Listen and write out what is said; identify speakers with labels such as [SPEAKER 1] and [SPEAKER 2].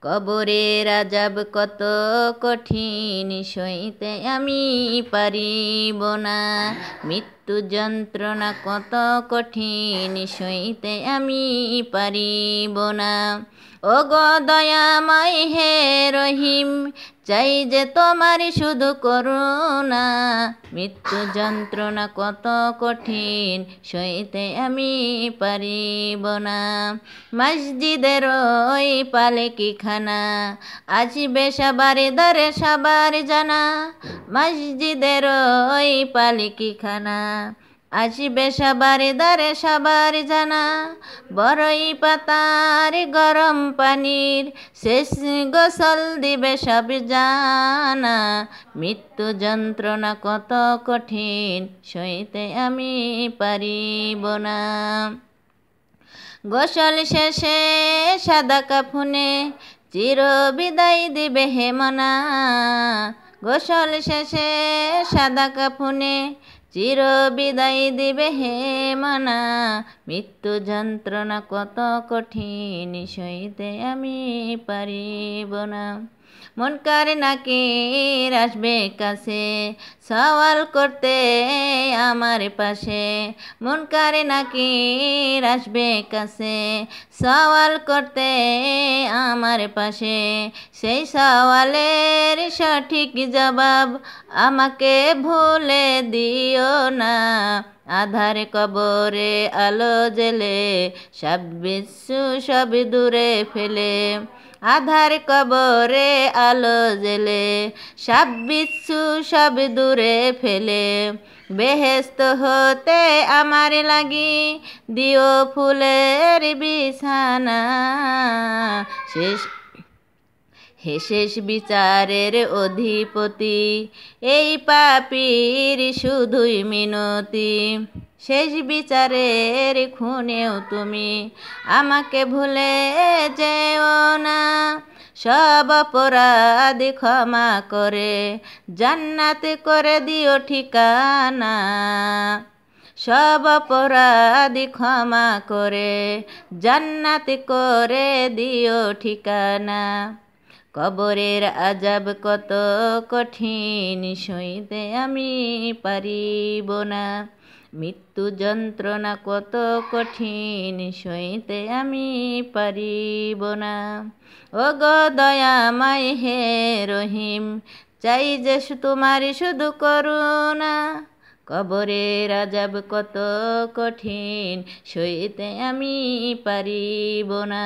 [SPEAKER 1] কবরের আযাব কত কঠিন সইতে আমি পারিব না। মৃত্যু যন্ত্রণা কত কঠিন সইতে আমি পারিব না। ওগো দয়াময় হে রহিম, চাই যে তোমার শুধু করুণা। মৃত্যু যন্ত্রণা কত কঠিন সইতে আমি পারিব না। মসজিদের ওই পালকিখানা আসবে সবার দ্বারে সবার জানা। মসজিদের ওই পালকিখানা আসবে সবার দ্বারে সবার জানা। বড়ই পাতার গরম পানির শেষ গোসল দিবে সব জানা। মৃত্যু যন্ত্রণা কত কঠিন সইতে আমি পারিব না। গোসল শেষে সাদা কাফনে চির বিদায় দিবে হে মনা। গোসল শেষে সাদা কাফনে চির বিদায় দিবে হে মনা। মৃত্যু যন্ত্রণা কত কঠিন সইতে আমি পারিব না। মুনকার নাকির আসবে কাছে সওয়াল করতে আমার পাশে। মুনকার নাকির আসবে কাছে সওয়াল করতে আমার পাশে। সেই সওয়ালের সঠিক জবাব আমাকে ভুলে দিও না। আধার কবরে আলো জেলে সব বিচ্ছু সব দূরে ফেলে। আধার কবরে আলো জেলে সব বিচ্ছু সব দূরে ফেলে। বেহেশত হতে আমার লাগি দিও ফুলের বিছানা। শেষ বিচারের অধিপতি এই পাপীর শুধুই মিনতি। শেষ বিচারের খুনেও তুমি আমাকে ভুলে যেও না। সব অপরাধ ক্ষমা করে জান্নাত করে দিও ঠিকানা। সব অপরাধ ক্ষমা করে জান্নাত করে দিও ঠিকানা। কবরের আযাব কত কঠিন সইতে আমি পারিব না। মৃত্যু যন্ত্রণা কত কঠিন সইতে আমি পারিব না। ওগো দয়াময় হে রহিম, চাই যে তোমার শুধু করুণা। কবরের আযাব কত কঠিন সইতে আমি পারিব না।